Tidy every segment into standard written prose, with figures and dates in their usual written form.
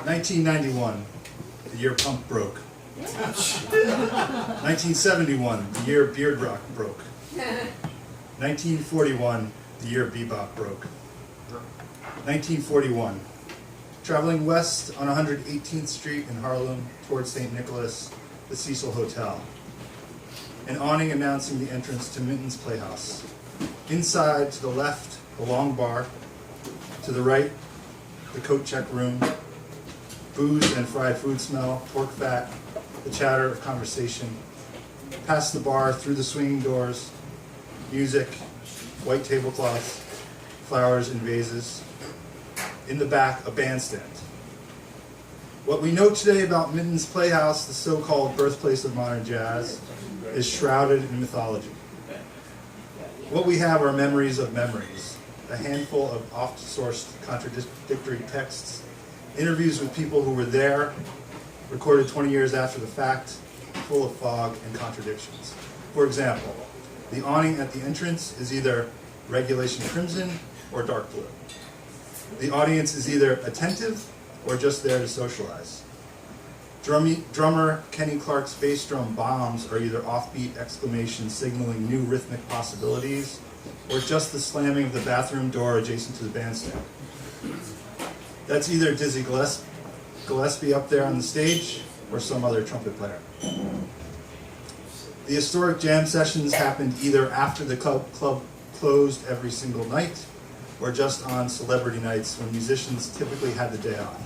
1991, the year punk broke. 1971, the year beard rock broke. 1941, the year bebop broke. 1941, traveling west on 118th Street in Harlem towards St. Nicholas, the Cecil Hotel. An awning announcing the entrance to Minton's Playhouse. Inside, to the left, the long bar. To the right, the coat check room. Booze and fried food smell, pork fat, the chatter of conversation. Past the bar, through the swinging doors, music, white tablecloths, flowers in vases. In the back, a bandstand. What we know today about Minton's Playhouse, the so-called birthplace of modern jazz, is shrouded in mythology. What we have are memories of memories, a handful of oft-sourced contradictory texts, interviews with people who were there, recorded 20 years after the fact, full of fog and contradictions. For example, the awning at the entrance is either regulation crimson or dark blue. The audience is either attentive or just there to socialize. Drummer Kenny Clark's bass drum bombs are either offbeat exclamations signaling new rhythmic possibilities or just the slamming of the bathroom door adjacent to the bandstand. That's either Dizzy Gillespie up there on the stage or some other trumpet player. The historic jam sessions happened either after the club closed every single night or just on celebrity nights when musicians typically had the day off.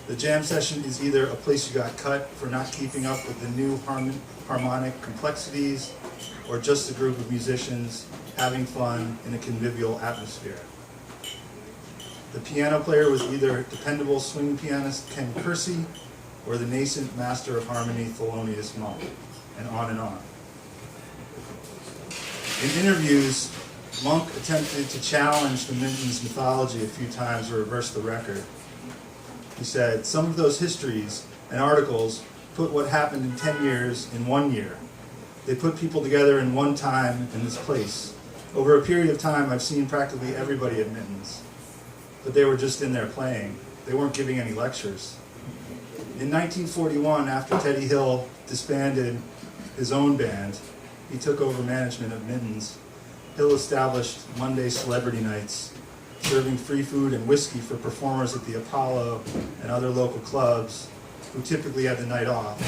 The jam session is either a place you got cut for not keeping up with the new harmonic complexities or just a group of musicians having fun in a convivial atmosphere. The piano player was either dependable swing pianist Ken Kersey or the nascent master of harmony Thelonious Monk, and on and on. In interviews, Monk attempted to challenge the Minton's mythology a few times to reverse the record. He said, "Some of those histories and articles put what happened in 10 years in 1 year. They put people together in one time in this place. Over a period of time, I've seen practically everybody at Minton's. But they were just in there playing. They weren't giving any lectures." In 1941, after Teddy Hill disbanded his own band, he took over management of Minton's. Hill established Monday celebrity nights, serving free food and whiskey for performers at the Apollo and other local clubs who typically had the night off.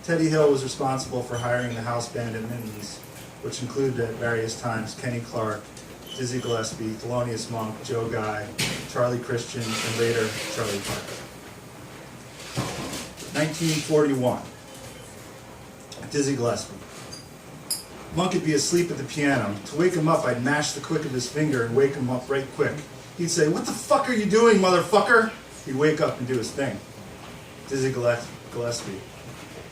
Teddy Hill was responsible for hiring the house band at Minton's, which included at various times Kenny Clark, Dizzy Gillespie, Thelonious Monk, Joe Guy, Charlie Christian, and later Charlie Parker. 1941, Dizzy Gillespie. Monk would be asleep at the piano. To wake him up, I'd mash the quick of his finger and wake him up right quick. He'd say, "What the fuck are you doing, motherfucker?" He'd wake up and do his thing. Dizzy Gillespie.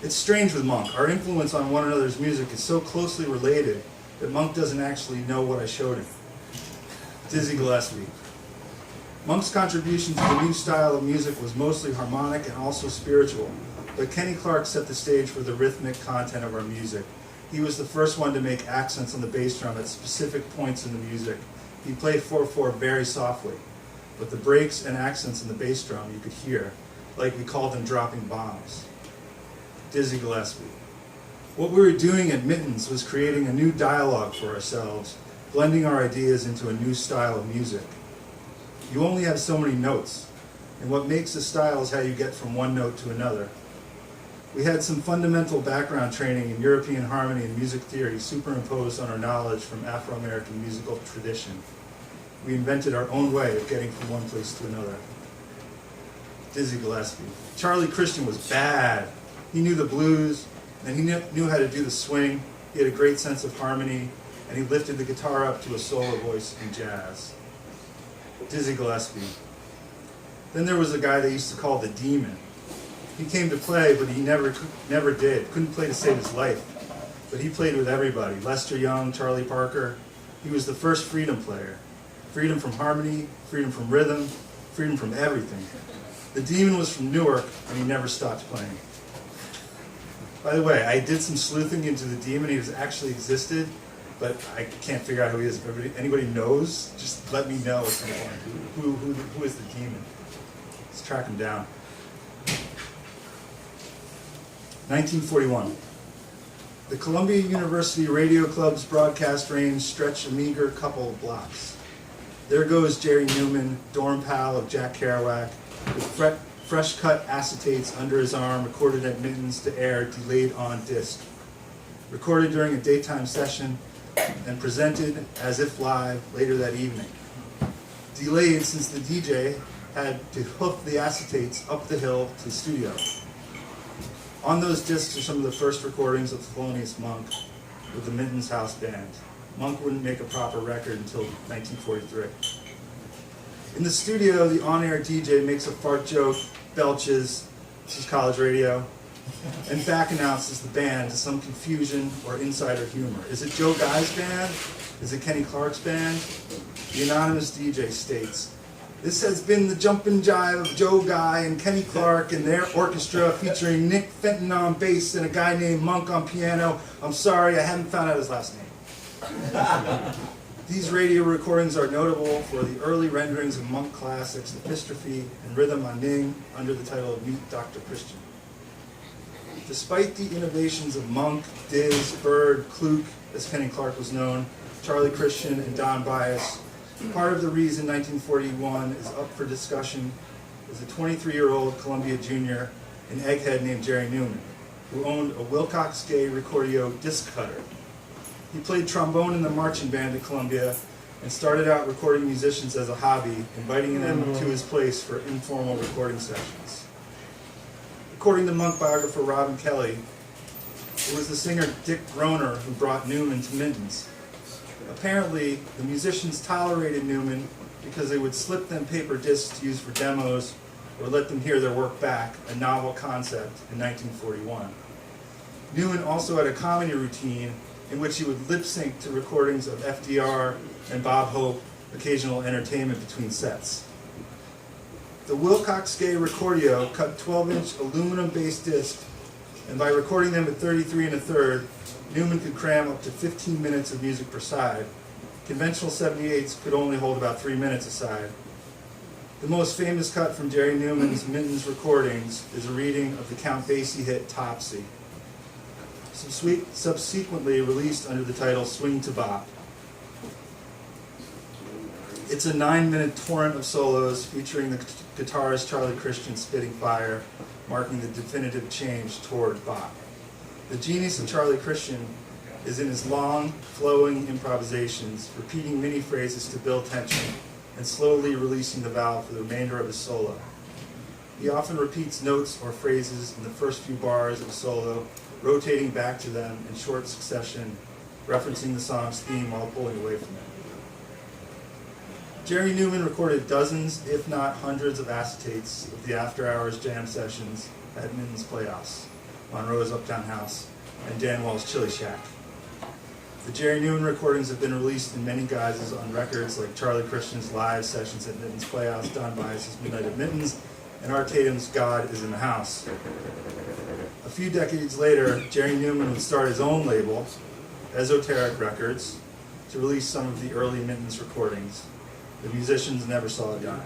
It's strange with Monk. Our influence on one another's music is so closely related that Monk doesn't actually know what I showed him. Dizzy Gillespie. Monk's contribution to the new style of music was mostly harmonic and also spiritual, but Kenny Clark set the stage for the rhythmic content of our music. He was the first one to make accents on the bass drum at specific points in the music. He played 4/4 very softly, but the breaks and accents in the bass drum you could hear, like we called them dropping bombs. Dizzy Gillespie. What we were doing at Minton's was creating a new dialogue for ourselves, blending our ideas into a new style of music. You only have so many notes, and what makes a style is how you get from one note to another. We had some fundamental background training in European harmony and music theory superimposed on our knowledge from Afro-American musical tradition. We invented our own way of getting from one place to another. Dizzy Gillespie. Charlie Christian was bad. He knew the blues, and he knew how to do the swing. He had a great sense of harmony, and he lifted the guitar up to a solo voice in jazz. Dizzy Gillespie. Then there was a guy they used to call the Demon. He came to play, but he never did. Couldn't play to save his life. But he played with everybody. Lester Young, Charlie Parker. He was the first freedom player. Freedom from harmony, freedom from rhythm, freedom from everything. The Demon was from Newark, and he never stopped playing. By the way, I did some sleuthing into the Demon. He actually existed, but I can't figure out who he is. If anybody knows, just let me know at some point. Who is the Demon? Let's track him down. 1941. The Columbia University Radio Club's broadcast range stretched a meager couple of blocks. There goes Jerry Newman, dorm pal of Jack Kerouac, with fresh-cut acetates under his arm, recorded at Mittens to air, delayed on disc. Recorded during a daytime session and presented as if live later that evening. Delayed since the DJ had to hoof the acetates up the hill to the studio. On those discs are some of the first recordings of Thelonious Monk with the Mittens House Band. Monk wouldn't make a proper record until 1943. In the studio, the on-air DJ makes a fart joke, belches, this is college radio, and back announces the band to some confusion or insider humor. Is it Joe Guy's band? Is it Kenny Clark's band? The anonymous DJ states, "This has been the jumpin' jive of Joe Guy and Kenny Clark and their orchestra featuring Nick Fenton on bass and a guy named Monk on piano. I'm sorry, I haven't found out his last name." These radio recordings are notable for the early renderings of Monk classics, Epistrophe and Rhythm on Ning, under the title of Meet Dr. Christian. Despite the innovations of Monk, Diz, Bird, Kluke, as Kenny Clark was known, Charlie Christian, and Don Byas, part of the reason 1941 is up for discussion is a 23-year-old Columbia junior, an egghead named Jerry Newman, who owned a Wilcox Gay Recordio disc cutter. He played trombone in the marching band at Columbia and started out recording musicians as a hobby, inviting them to his place for informal recording sessions. According to Monk biographer Robin Kelly, it was the singer Dick Groner who brought Newman to Mittens. Apparently, the musicians tolerated Newman because they would slip them paper discs to use for demos or let them hear their work back, a novel concept in 1941. Newman also had a comedy routine in which he would lip sync to recordings of FDR and Bob Hope, occasional entertainment between sets. The Wilcox Gay Recordio cut 12-inch aluminum-based discs, and by recording them at 33 1/3, Newman could cram up to 15 minutes of music per side. Conventional 78s could only hold about 3 minutes a side. The most famous cut from Jerry Newman's Mittens recordings is a reading of the Count Basie hit Topsy, subsequently released under the title Swing to Bop. It's a 9-minute torrent of solos featuring the guitarist Charlie Christian spitting fire, marking the definitive change toward bop. The genius of Charlie Christian is in his long, flowing improvisations, repeating mini phrases to build tension, and slowly releasing the valve for the remainder of his solo. He often repeats notes or phrases in the first few bars of a solo, rotating back to them in short succession, referencing the song's theme while pulling away from it. Jerry Newman recorded dozens, if not hundreds, of acetates of the after-hours jam sessions at Mittens Playhouse, Monroe's Uptown House, and Danwell's Chili Shack. The Jerry Newman recordings have been released in many guises on records like Charlie Christian's live sessions at Mittens Playhouse, Don Byas' Midnight at Mittens, and Art Tatum's God is in the House. A few decades later, Jerry Newman would start his own label, Esoteric Records, to release some of the early Mittens recordings. The musicians never saw a dime.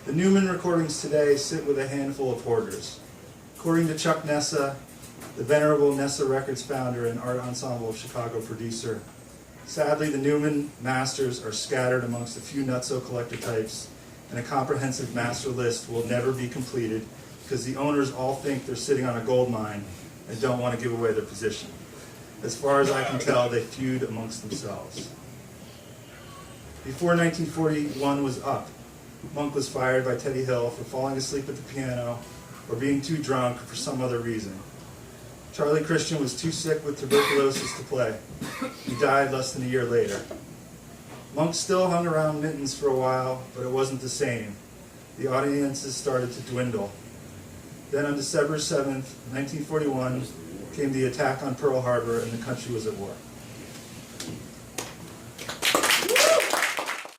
The Newman recordings today sit with a handful of hoarders. According to Chuck Nessa, the venerable Nessa Records founder and Art Ensemble of Chicago producer, sadly the Newman masters are scattered amongst a few nutso collector types, and a comprehensive master list will never be completed because the owners all think they're sitting on a gold mine and don't want to give away their position. As far as I can tell, they feud amongst themselves. Before 1941 was up, Monk was fired by Teddy Hill for falling asleep at the piano or being too drunk or for some other reason. Charlie Christian was too sick with tuberculosis to play. He died less than a year later. Monk still hung around Mittens for a while, but it wasn't the same. The audiences started to dwindle. Then on December 7th, 1941, came the attack on Pearl Harbor and the country was at war.